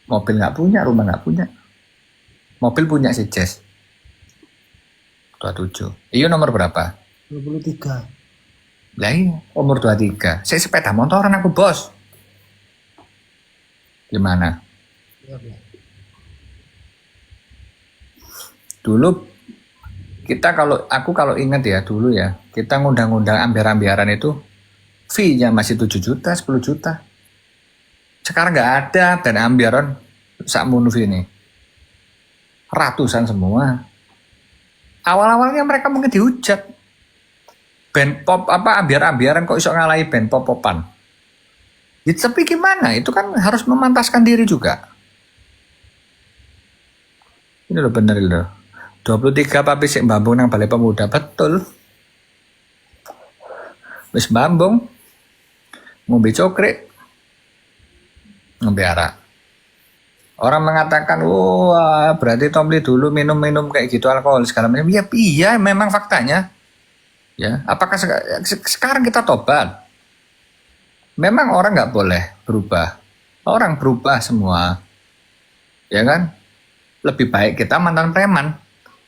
Mobil nggak punya, rumah nggak punya. Mobil punya si Jess. 27. Iya nomor berapa? 23. Lah iya, umur 23. Saya sepeda motoran aku bos. Gimana? Iya, Bi. Dulu kita kalau ingat ya dulu ya, kita ngundang-undang ambiar-ambiaran itu fee-nya masih 7 juta, 10 juta. Sekarang nggak ada dan ambiaran sakmono ini. Ratusan semua. Awal-awalnya mereka mungkin dihujat. Band pop apa ambiar-ambiaran kok iso ngalahi band pop-popan. Ya, tapi gimana? Itu kan harus memantaskan diri juga. Ini loh bener loh. 23 papi sik mbambung nang Balai Pemuda, betul. Wis mbambung. Ngombe cokrik. Ngombe arak. Orang mengatakan, wah berarti Tomli dulu minum-minum kayak gitu alkohol segala macam. Ya iya memang faktanya. Ya, apakah sekarang kita tobat? Memang orang nggak boleh berubah. Orang berubah semua. Ya kan? Lebih baik kita mantan preman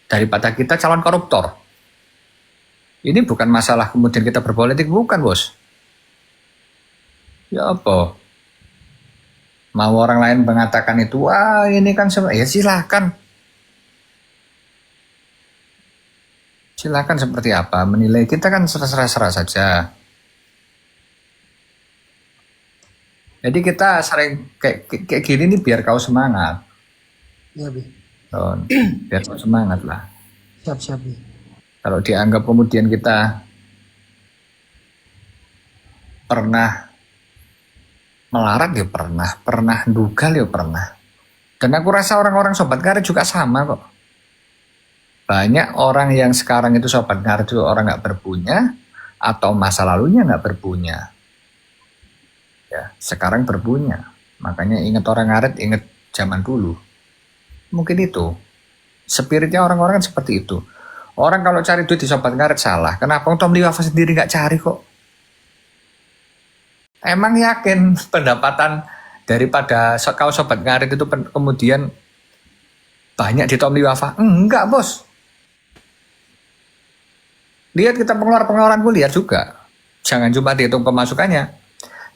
daripada kita calon koruptor. Ini bukan masalah kemudian kita berpolitik, bukan bos. Ya apa? Mau orang lain mengatakan itu, wah ini kan ya silahkan. Silahkan seperti apa, menilai kita kan serah-serah saja. Jadi kita sering kayak gini nih biar kau semangat. Iya, Bi. Biar kau semangat lah. Siap, Bi. Kalau dianggap kemudian kita pernah melarat ya pernah dugal ya pernah. Dan aku rasa orang-orang sobat ngarit juga sama kok. Banyak orang yang sekarang itu sobat ngarit itu orang nggak berpunya atau masa lalunya nggak berpunya. Ya, sekarang berpunya. Makanya ingat orang ngarit, ingat zaman dulu. Mungkin itu. Spiritnya orang-orang kan seperti itu. Orang kalau cari duit di sobat ngarit salah. Kenapa Tomli Wafa sendiri nggak cari kok? Emang yakin pendapatan daripada kau sobat ngarit itu kemudian banyak di Tomli Wafa? Enggak bos. Lihat kita pengeluaran-pengeluaranku lihat juga. Jangan cuma dihitung pemasukannya.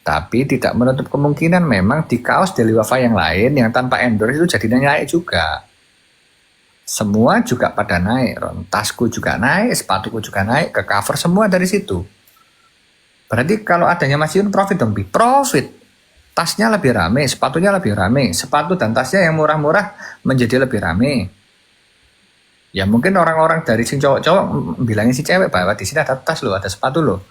Tapi tidak menutup kemungkinan memang di kaos Daily Wafa yang lain yang tanpa endorse itu jadinya naik juga. Semua juga pada naik, Ron. Tasku juga naik, sepatuku juga naik, ke cover semua dari situ. Berarti kalau adanya Mas Yun profit dong, Bi. Profit. Tasnya lebih rame, sepatunya lebih rame. Sepatu dan tasnya yang murah-murah menjadi lebih rame. Ya mungkin orang-orang dari sing cowok-cowok bilangin si cewek bahwa di sini ada tas loh, ada sepatu loh.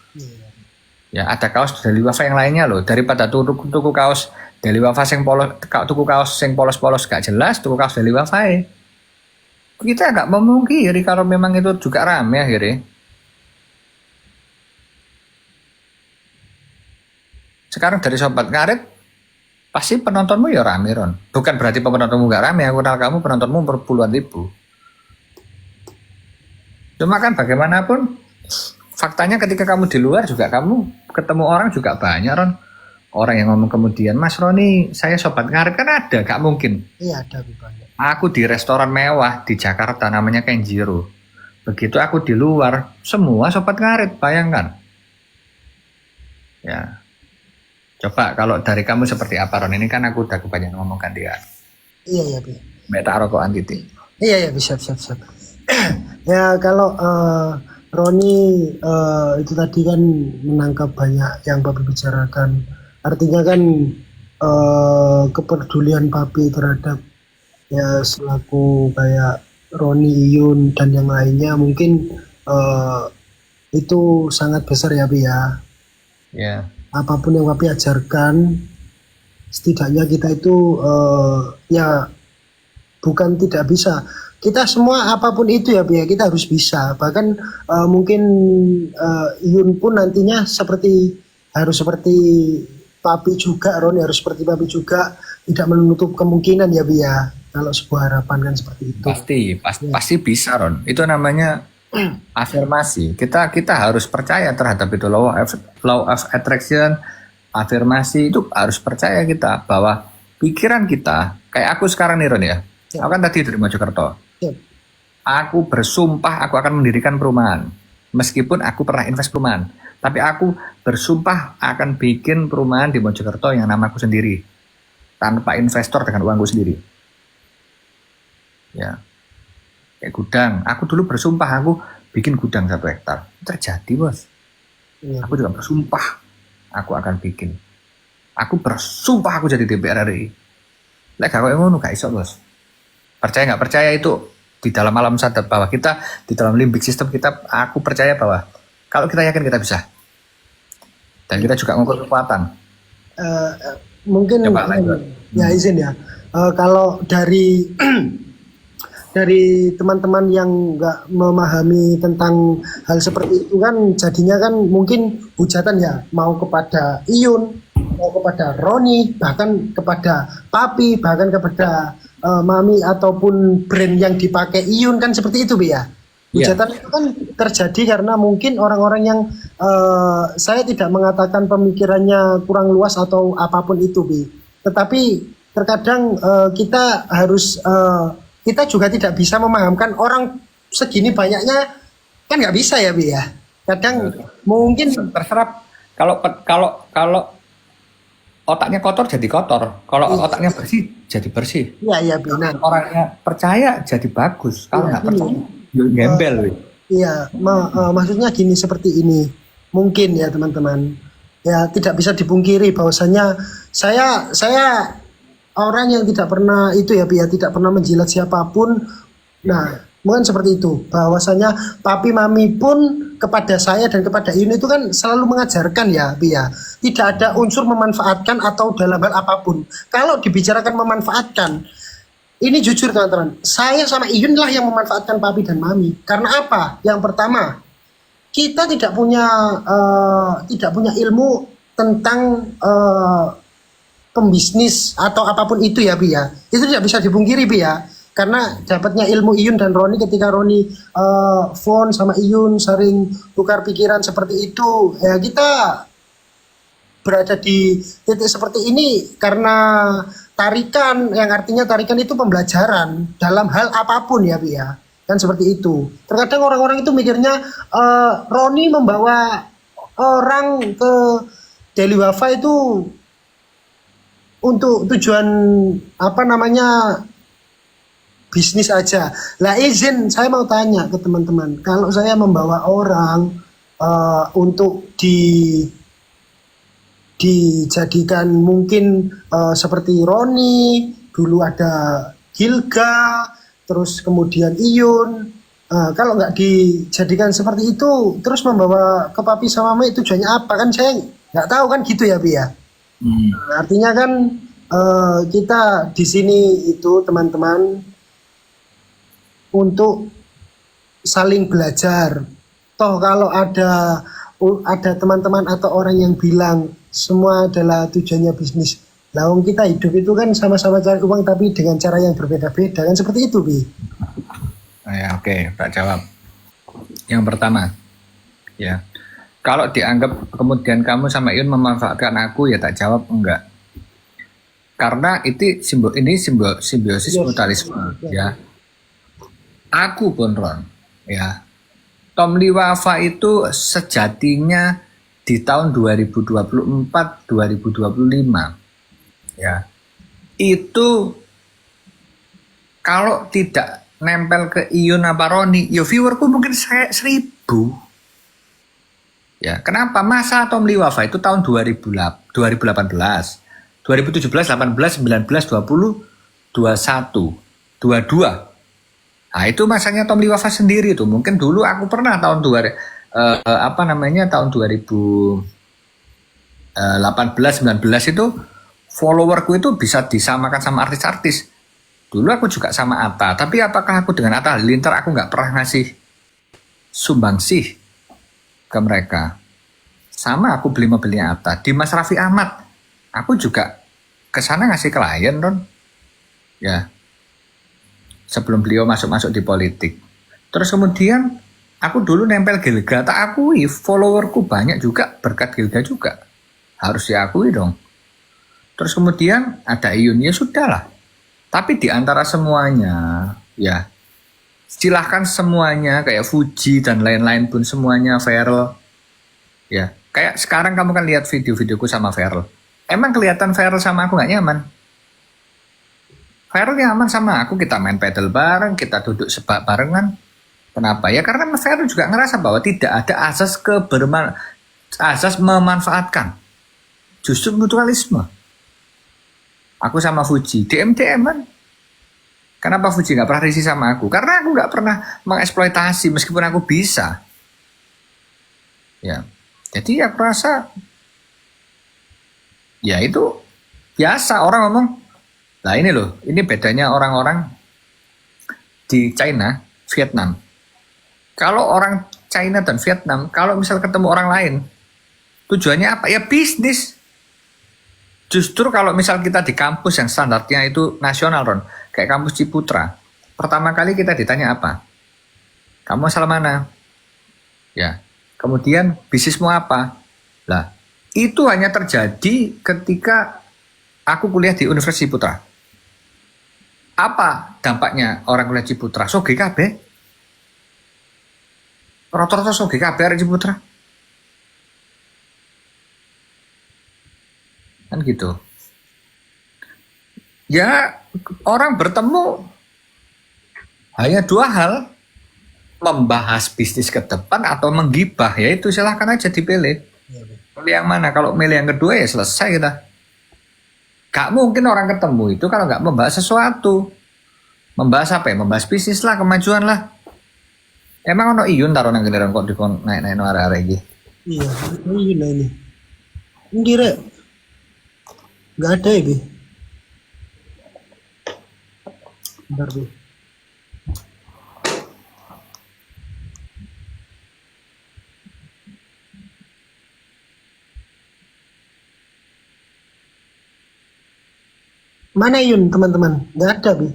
Ya ada kaos Daily Wafa yang lainnya loh. Daripada tuku kaos Daily Wafa sing polos, tuku kaos sing polos-polos gak jelas, tuku kaos Daily Wafa. Kita nggak memungkiri kalau memang itu juga rame akhirnya. Sekarang dari sobat ngarit pasti penontonmu ya rame Ron. Bukan berarti penontonmu nggak rame. Aku kenal kamu penontonmu berpuluhan ribu. Cuma kan bagaimanapun faktanya ketika kamu di luar juga kamu ketemu orang juga banyak Ron. Orang yang ngomong kemudian, Mas Roni saya sobat ngarit kan ada, gak mungkin. Iya ada banyak. Aku di restoran mewah di Jakarta namanya Kenjiro. Begitu aku di luar, semua sobat ngarit, bayangkan. Ya. Coba kalau dari kamu seperti apa Ron? Ini kan aku udah kebanyakan ngomongkan dia. Iya, Bi. Mbak tak rokokan titik. Iya, siap. Ya kalau Roni itu tadi kan menangkap banyak yang Papi bicarakan. Artinya kan kepedulian Papi terhadap ya selaku kayak Roni, Iyun dan yang lainnya mungkin itu sangat besar ya Pi ya. Ya. Apapun yang Papi ajarkan, setidaknya kita itu ya bukan tidak bisa. Kita semua apapun itu ya Pi ya, kita harus bisa. Bahkan mungkin Iyun pun nantinya harus seperti Papi juga, Roni harus seperti Papi juga, tidak menutup kemungkinan ya Pi ya. Kalau sebuah harapan kan seperti itu. Pasti bisa Ron. Itu namanya afirmasi. Kita harus percaya terhadap itu law of attraction, afirmasi itu harus percaya kita bahwa pikiran kita, kayak aku sekarang nih Ron ya, Ya. aku kan tadi dari Mojokerto, Ya. aku bersumpah aku akan mendirikan perumahan, meskipun aku pernah invest perumahan, tapi aku bersumpah akan bikin perumahan di Mojokerto yang namaku sendiri, tanpa investor dengan uangku sendiri. Ya, kayak gudang, aku dulu bersumpah aku bikin gudang 1 hektar, terjadi bos. Ya. Aku juga bersumpah aku akan bikin. Aku bersumpah aku jadi DPR RI. Lek gak koyo ngono gak iso, Bos. Percaya nggak percaya itu di dalam alam sadar bahwa kita di dalam limbik sistem kita, aku percaya bahwa kalau kita yakin kita bisa. Dan kita juga mengukur kekuatan. Mungkin Coba lanjut. ya izin ya. Kalau dari dari teman-teman yang nggak memahami tentang hal seperti itu kan jadinya kan mungkin hujatan ya, mau kepada Iyun, mau kepada Roni, bahkan kepada Papi, bahkan kepada Mami ataupun brand yang dipakai Iyun kan seperti itu Bi ya. Iya. Hujatan itu kan terjadi karena mungkin orang-orang yang saya tidak mengatakan pemikirannya kurang luas atau apapun itu Bi. Tetapi terkadang kita harus kita juga tidak bisa memahamkan orang segini banyaknya, kan nggak bisa ya Bi ya. Kadang mungkin Terserap kalau otaknya kotor jadi kotor, kalau otaknya bersih jadi bersih. iya Bi. Nah, Orangnya percaya jadi bagus, kalau Iya, nggak gini. percaya yo gembel. Wih. iya, maksudnya gini seperti ini. Mungkin ya teman-teman. Ya tidak bisa dipungkiri bahwasanya saya orang yang tidak pernah itu ya Bi ya, tidak pernah menjilat siapapun. Nah, mungkin seperti itu. Bahwasanya papi mami pun kepada saya dan kepada Iyun itu kan selalu mengajarkan ya Bi ya. Tidak ada unsur memanfaatkan atau dalam hal apapun. Kalau dibicarakan memanfaatkan, ini jujur teman-teman, saya sama Iyun lah yang memanfaatkan papi dan mami. Karena apa? Yang pertama, kita tidak punya ilmu tentang pembisnis atau apapun itu ya Bi ya. Itu tidak bisa dipungkiri Bi ya. Karena dapatnya ilmu Iyun dan Roni ketika Roni phone sama Iyun sering tukar pikiran seperti itu. Ya kita berada di titik seperti ini karena tarikan, yang artinya tarikan itu pembelajaran dalam hal apapun ya Bi ya. Kan seperti itu. Terkadang orang-orang itu mikirnya Roni membawa orang ke Daily Wafa itu untuk tujuan apa namanya bisnis aja. Lah izin saya mau tanya ke teman-teman, kalau saya membawa orang untuk dijadikan mungkin seperti Roni, dulu ada Gilga, terus kemudian Iyun, kalau nggak dijadikan seperti itu, terus membawa ke papi sama mami tujuannya apa? Kan saya nggak tahu kan gitu ya Bi ya. Nah, artinya kan kita di sini itu teman-teman untuk saling belajar. Toh kalau ada teman-teman atau orang yang bilang semua adalah tujuannya bisnis. Lah wong kita hidup itu kan sama-sama cari uang tapi dengan cara yang berbeda-beda kan seperti itu Bi. Ya, oke, tak jawab. Yang pertama, ya. Kalau dianggap kemudian kamu sama Iyun memanfaatkan aku, ya tak jawab enggak. Karena ini simbiosis Yes. mutualisme, ya. Aku pun Ron, ya. Tom Lee Wafa itu sejatinya di tahun 2024-2025, ya. Itu kalau tidak nempel ke Iyun apa Roni, ya viewerku mungkin 1000. Ya, kenapa? Masa Tom Lee Wafa itu tahun 2018, 2017, 18, 19, 20, 21, 22. Nah, itu masanya Tom Lee Wafa sendiri tuh. Mungkin dulu aku pernah tahun tahun 2018, 19 itu followerku itu bisa disamakan sama artis-artis. Dulu aku juga sama Atta, tapi apakah aku dengan Atta Halilintar aku nggak pernah ngasih sumbangsih ke mereka. Sama aku beli mobilnya Atta. Di Mas Raffi Ahmad, aku juga kesana ngasih klien, Ron. Ya. Sebelum beliau masuk di politik. Terus kemudian aku dulu nempel Gilga, tak akui followerku banyak juga berkat Gilga juga. Harus diakui dong. Terus kemudian ada Iyun, ya sudah lah. Tapi di antara semuanya, ya silahkan semuanya kayak Fuji dan lain-lain pun semuanya viral. Ya, kayak sekarang kamu kan lihat video-videoku sama Feral. Emang kelihatan Feral sama aku nggak nyaman? Feral nyaman sama aku, kita main pedal bareng, kita duduk sebak barengan. Kenapa? Ya karena Feral juga ngerasa bahwa tidak ada asas memanfaatkan. Justru mutualisme. Aku sama Fuji, DM-DM kan. Kenapa Fuji nggak pernah risih sama aku? Karena aku nggak pernah mengeksploitasi meskipun aku bisa. Ya, jadi aku rasa ya itu biasa orang ngomong. Nah ini loh, ini bedanya orang-orang di China, Vietnam. Kalau orang China dan Vietnam, kalau misal ketemu orang lain, tujuannya apa? Ya bisnis. Justru kalau misal kita di kampus yang standarnya itu nasional, Ron, kayak kampus Ciputra, pertama kali kita ditanya apa? Kamu asal mana? Ya, kemudian bisnismu apa? Lah, itu hanya terjadi ketika aku kuliah di Universitas Ciputra. Apa dampaknya orang kuliah Ciputra? Soge kabeh. Rata-rata soge kabeh arek Ciputra. Kan gitu. Ya, orang bertemu hanya dua hal, membahas bisnis ke depan atau menggibah, yaitu silahkan aja dipilih. Pilih yang mana? Kalau milih yang kedua ya selesai kita. Gak mungkin orang ketemu itu kalau gak membahas sesuatu. Membahas apa ya? Membahas bisnis lah, kemajuan lah. Emang ono Iyun taruh nang giliran kok dikon naik-naik arek-arek iki. Iya, ini nah ini. Ini Rek. Nggak ada ya, Bi? Bentar, Bi. Mana Yun, teman-teman? Nggak ada, Bi.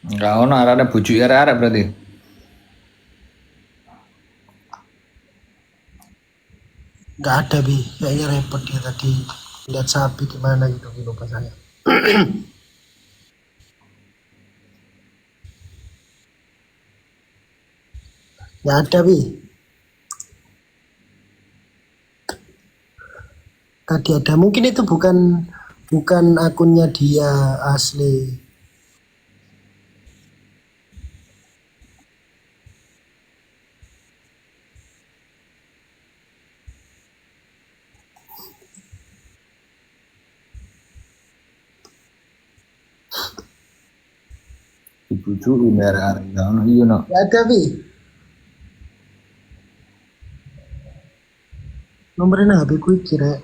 Enggak ono arek bujuk arek-arek berarti. Nggak ada, Bi. Kayaknya repot dia tadi. Lihat sapi di mana gitu, lupa saya. Nggak ada, Bi. Tadi ada. Mungkin itu bukan akunnya dia asli. Dibujuki arek-arek enggak ono Iyun. Nggak ada, Bi. Nomornya HP ku iki, Rek.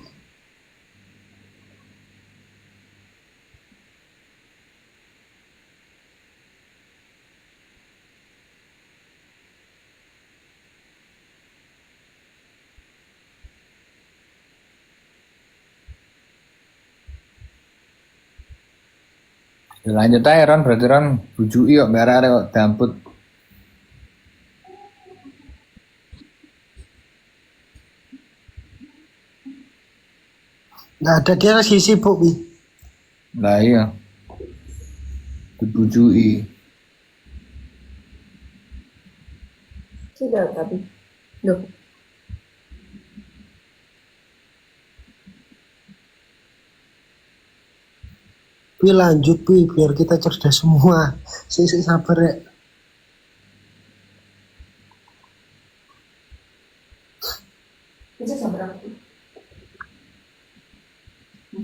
Ya, lanjut aja Ron, berarti Ron bujuki kok mbak arek kok damput. Nggak ada, dia lagi sibuk, Bi. Lah iya. Dibujuki. Sudah tapi. Loh, Bi lanjut, Bi, biar kita cerdas semua. Sisi sabar, Rek. bisa sampai berapa?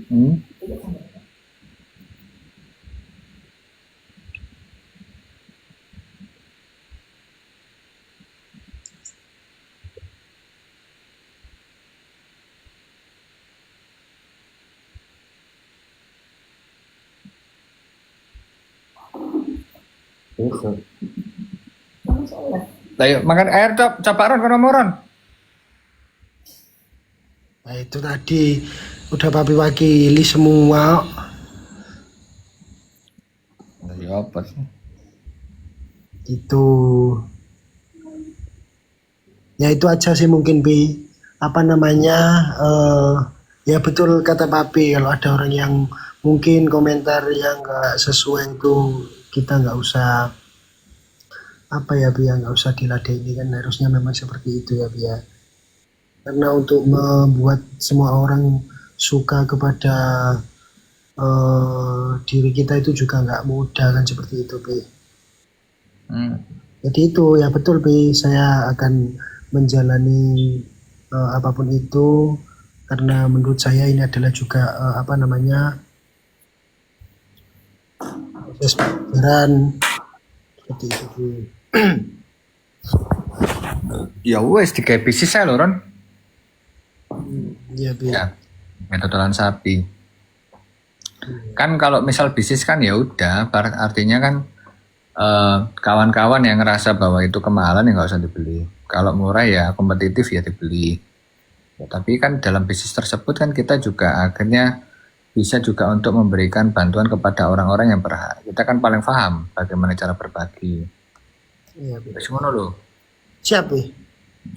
Hmm? Bisa sampai berapa? Besok. Kamu sholat. Lah yuk makan air coba Ron kono moron. Nah, itu tadi udah papi wakili semua. Lah ya apa sih? Itu. Ya itu aja sih mungkin, Bi. Apa namanya? Ya betul kata Papi, kalau ada orang yang mungkin komentar yang nggak sesuai itu kita nggak usah apa ya Bi, ya nggak usah diladeni kan, harusnya memang seperti itu ya Bi ya. Karena untuk membuat semua orang suka kepada diri kita itu juga nggak mudah kan, seperti itu Bi. Jadi itu ya betul Bi, saya akan menjalani apapun itu karena menurut saya ini adalah juga apa namanya, proses pelajaran seperti itu Bi. Ya wes digawe bisnis saya lho Ron. Iya Bi. Ya, metodolan sapi. Kan kalau misal bisnis kan ya udah, artinya kan kawan-kawan yang ngerasa bahwa itu kemahalan ya nggak usah dibeli. Kalau murah ya kompetitif ya dibeli. Ya, tapi kan dalam bisnis tersebut kan kita juga akhirnya bisa juga untuk memberikan bantuan kepada orang-orang yang berhak. Kita kan paling paham bagaimana cara berbagi. Iya Bi. Wes ngono lho. Siap Bi.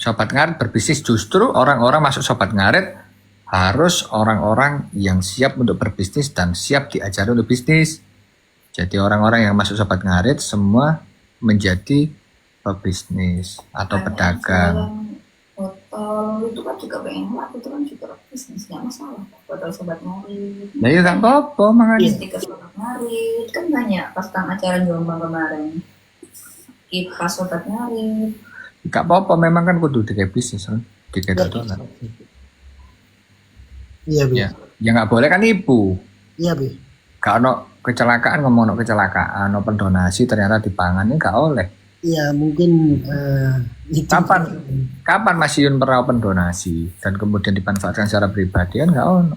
Sobat Ngarit berbisnis, justru orang-orang masuk Sobat Ngarit harus orang-orang yang siap untuk berbisnis dan siap diajari untuk bisnis. Jadi orang-orang yang masuk Sobat Ngarit semua menjadi pebisnis atau pedagang. Botol itu kan juga pengen lah, itu kan juga bisnis, nggak masalah. Botol Sobat Ngarit, Nah ya gak apa-apa makanya. stiker Sobat Ngarit, kan banyak pas tang acara Jombang kemarin. Kipas Sobat Ngarit. Gak apa-apa memang kan kudu digawe bisnis kan. Digawe dodolan. Iya Bi. Ya, ya gak boleh kan ibu. Iya Bi. Gak ono kecelakaan ngomong kecelakaan, open donasi ternyata dipangan ini gak oleh. Iya mungkin itu. Kapan Mas Yun pernah open donasi dan kemudian dimanfaatkan secara pribadi kan gak ono.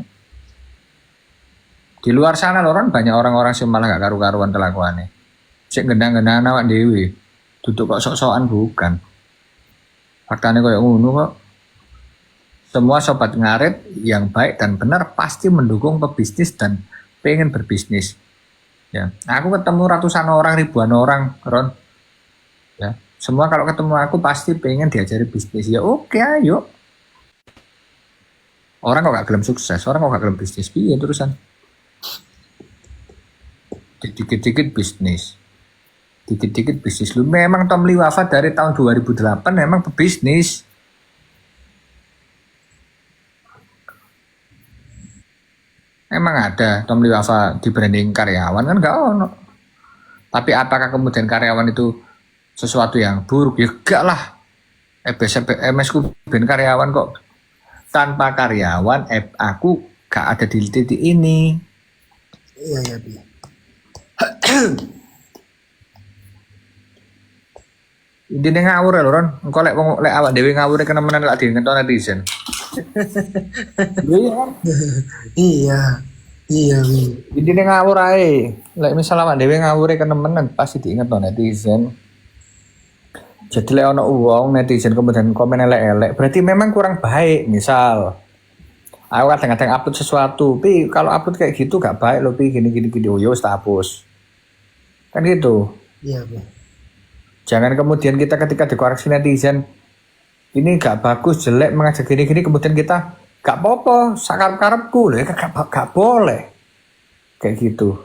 Di luar sana orang banyak orang-orang sih malah gak karu-karuan kelakuannya. Cek gendang-gendang awak dewi, duduk kok sok-sokan bukan. Faktanya kayak ngono kok. Semua Sobat Ngarit yang baik dan benar pasti mendukung pebisnis dan pengen berbisnis. Ya, aku ketemu ratusan orang, ribuan orang, Ron. Ya, semua kalau ketemu aku pasti pengen diajari bisnis. Ya oke, ayo. Orang kok gak gelem sukses, orang kok gak gelem bisnis, piye terusan. Dikit-dikit bisnis. Dikit-dikit bisnis. Lu memang Tom Lee wafat dari tahun 2008 memang pebisnis. Emang ada Tom Lee wafat di branding karyawan kan gak ono. Tapi apakah kemudian karyawan itu sesuatu yang buruk? Ya gak lah. MS ku ben karyawan kok. Tanpa karyawan aku gak ada di titik ini. Iya ya Bi. Intine ngawur lho Ron. Engko lek wong lek awak dhewe ngawur kenemenan lek diengeto netizen. Iya kan? Iya. Iya Bi. Intine ngawur ae. Lek misal awak dhewe ngawure kenemenan pasti diingeto netizen. Jadi lek ono wong netizen kemudian komen elek-elek, berarti memang kurang baik. Misal aku kadang-kadang upload sesuatu, tapi kalau upload kayak gitu gak baik loh, gini oh ya wis tak hapus. Kan gitu. Iya Bi. Jangan kemudian kita ketika dikoreksi netizen ini gak bagus, jelek, mengajak gini-gini, kemudian kita gak apa-apa, sakarep-karepku loh, ya gak boleh kayak gitu.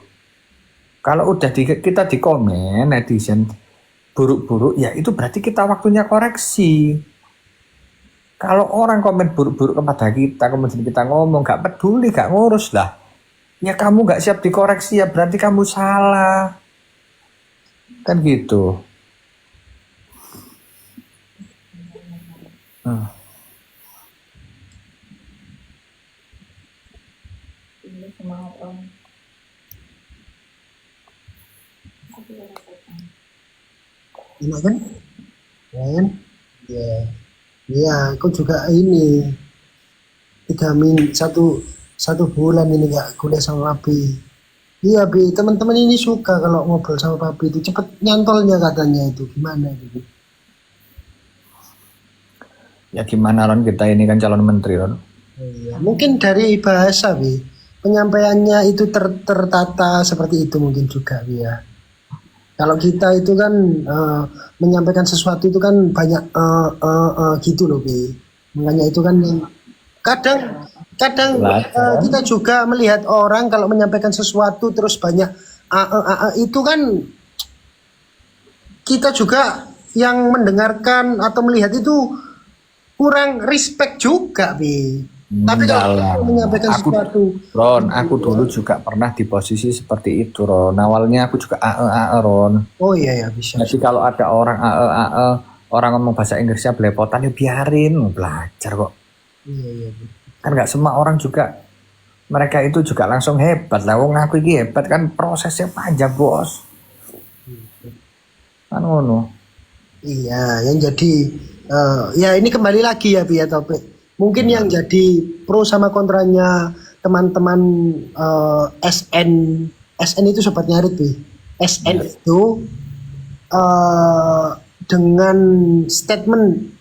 Kalau udah kita di komen netizen buruk-buruk, ya itu berarti kita waktunya koreksi. Kalau orang komen buruk-buruk kepada kita, kemudian kita ngomong gak peduli, gak ngurus lah, ya kamu gak siap dikoreksi, ya berarti kamu salah. Kan gitu. Semangat Om. Enak kan? Kan? Ya. Iya, aku juga ini 1 bulan ini nggak kuliah sama Papi. Iya Bi, teman-teman ini suka kalau ngobrol sama Papi itu cepet nyantolnya katanya itu gimana gitu. Ya gimana Ron, kita ini kan calon menteri Ron. Iya, mungkin dari bahasa Bi, penyampaiannya itu tertata seperti itu mungkin juga Bi ya. Kalau kita itu kan menyampaikan sesuatu itu kan banyak gitu loh Bi. Makanya itu kan yang kadang Kadang Teladan. kita juga melihat orang kalau menyampaikan sesuatu terus banyak itu kan kita juga yang mendengarkan atau melihat itu kurang respect juga, Bi. Tapi Enggak kalau lah. kita menyampaikan Aku sesuatu, Ron, aku dulu juga pernah di posisi seperti itu, Ron. Awalnya aku juga Ron. oh iya ya bisa. Jadi kalau ada orang orang ngomong bahasa Inggrisnya belepotan, ya biarin, belajar kok. Iya iya. Bi. Kan nggak semua orang juga, mereka itu juga langsung hebat lah. Wong aku ini hebat kan, prosesnya panjang, bos. Kan ngono. Iya, yang jadi ya ini kembali lagi ya, Bi ya topik. Mungkin yang jadi pro sama kontranya teman-teman SN itu sobat nyarit, Bi. SN itu dengan statement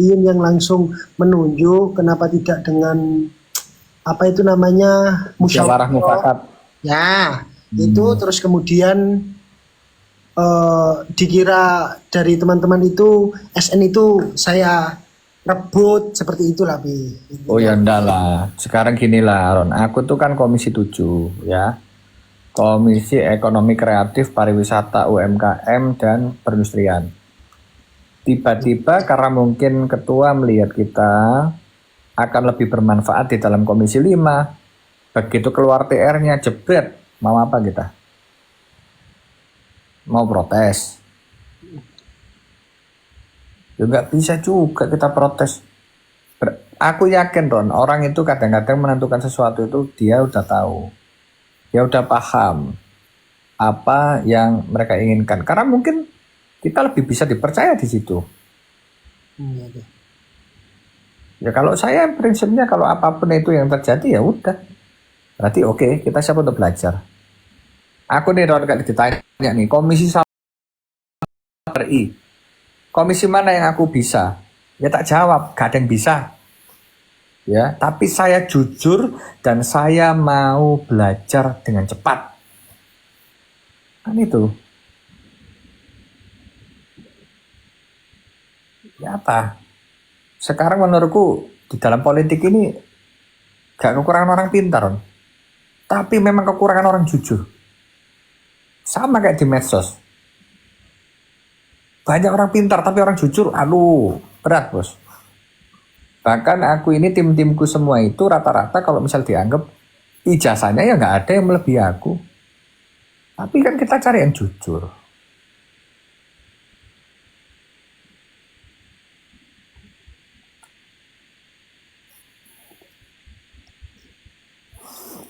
Iun yang langsung menunjuk, kenapa tidak dengan apa itu namanya Musyawarah mufakat. ya itu terus kemudian dikira dari teman-teman itu SN itu saya rebut seperti itulah, Bi. Oh ya enggak lah. Sekarang gini lah, Ron. Aku tuh kan Komisi 7 ya. Komisi Ekonomi Kreatif, Pariwisata, UMKM, dan Perindustrian. Tiba-tiba karena mungkin ketua melihat kita akan lebih bermanfaat di dalam Komisi 5. Begitu keluar TR-nya, jebret. Mau apa kita? Mau protes? Ya nggak bisa juga kita protes. Aku yakin, Ron, orang itu kadang-kadang menentukan sesuatu itu dia udah tahu. Dia udah paham apa yang mereka inginkan. Karena mungkin kita lebih bisa dipercaya di situ. Iya, Bi. Ya kalau saya prinsipnya kalau apapun itu yang terjadi ya udah. Berarti oke, kita siap untuk belajar. Aku nih, Ron, kalau ditanya nih, Komisi RI, komisi mana yang aku bisa? Ya tak jawab, gak ada yang bisa. Ya, tapi saya jujur dan saya mau belajar dengan cepat. Kan itu. Ya apa? Sekarang menurutku di dalam politik ini gak kekurangan orang pintar, Ron. Tapi memang kekurangan orang jujur. Sama kayak di medsos. Banyak orang pintar tapi orang jujur, aduh, berat, bos. Bahkan aku ini tim-timku semua itu rata-rata kalau misal dianggap ijazahnya ya nggak ada yang melebihi aku. Tapi kan kita cari yang jujur.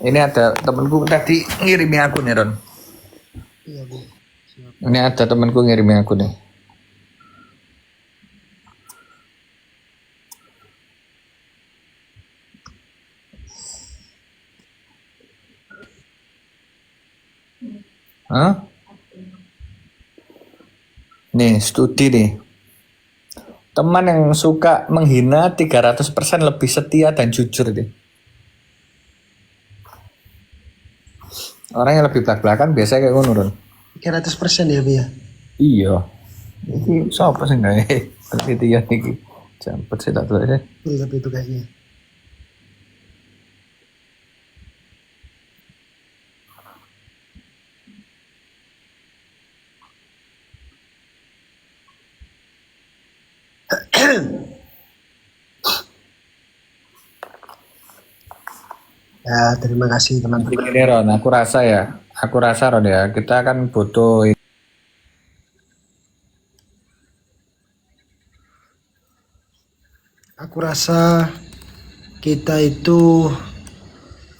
Ini ada temanku tadi ngirimi aku nih, Ron. Iya, Bi. Siap. Ini ada temanku ngirimi aku nih. Hah? Nih, studi nih. Teman yang suka menghina 300% lebih setia dan jujur nih. Orang yang lebih belak-belakan biasanya kayak ngono, Ron. 300% ya, Bi ya. Iya. Iki sapa sing gawe penelitian iki? Jampet sih tak tulis. Iya, tapi itu kayaknya. Ya, terima kasih teman-teman. Ini Ron, aku rasa Ron ya, kita kan butuh Aku rasa kita itu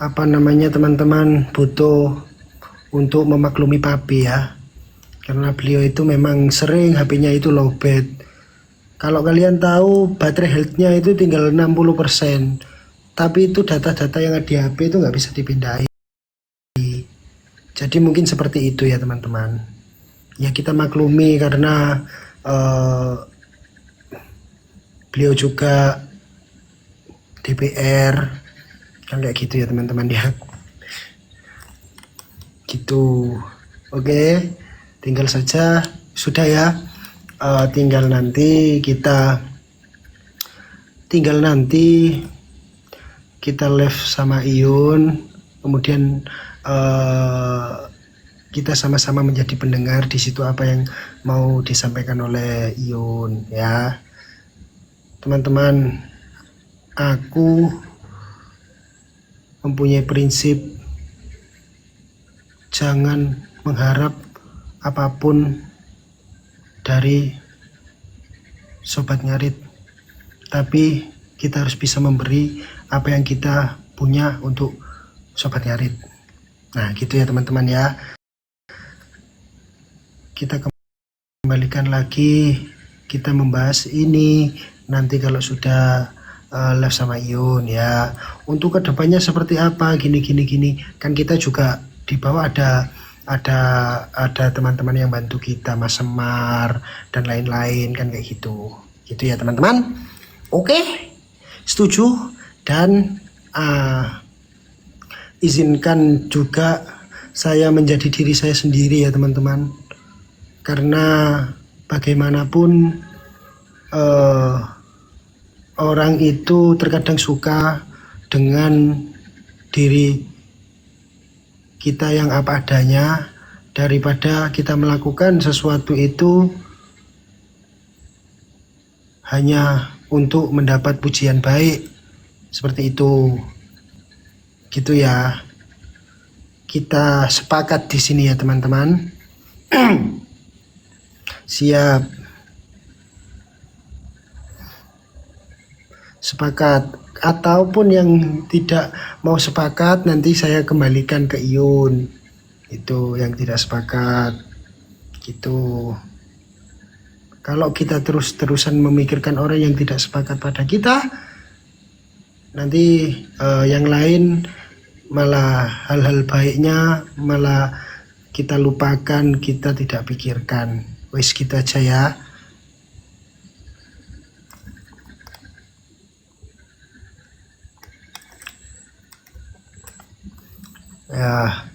apa namanya teman-teman butuh untuk memaklumi Papi ya. Karena beliau itu memang sering HP-nya itu lowbat. Kalau kalian tahu baterai health-nya itu tinggal 60%. Tapi itu data-data yang ada di HP itu nggak bisa dipindahin. Jadi mungkin seperti itu ya teman-teman. Ya kita maklumi karena beliau juga DPR kan kayak gitu ya teman-teman ya. Gitu. Oke, tinggal saja sudah ya. Tinggal nanti kita live sama Iyun, kemudian kita sama-sama menjadi pendengar di situ apa yang mau disampaikan oleh Iyun ya. Teman-teman, aku mempunyai prinsip jangan mengharap apapun dari Sobat Ngarit, tapi kita harus bisa memberi apa yang kita punya untuk Sobat Ngarit. Nah gitu ya teman-teman ya. Kita kembalikan lagi, kita membahas ini nanti kalau sudah live sama Iyun ya. Untuk kedepannya seperti apa, gini. Kan kita juga di bawah ada teman-teman yang bantu kita, Mas Semar dan lain-lain kan kayak gitu. Gitu ya teman-teman. Oke, setuju dan izinkan juga saya menjadi diri saya sendiri ya teman-teman. Karena bagaimanapun orang itu terkadang suka dengan diri kita yang apa adanya, daripada kita melakukan sesuatu itu hanya untuk mendapat pujian baik seperti itu. Gitu ya. Kita sepakat di sini ya teman-teman. Siap. Sepakat. Ataupun yang tidak mau sepakat nanti saya kembalikan ke Iyun. Itu yang tidak sepakat. Gitu. Kalau kita terus-terusan memikirkan orang yang tidak sepakat pada kita, nanti yang lain malah hal-hal baiknya malah kita lupakan, kita tidak pikirkan. Wis gitu aja ya. Ya.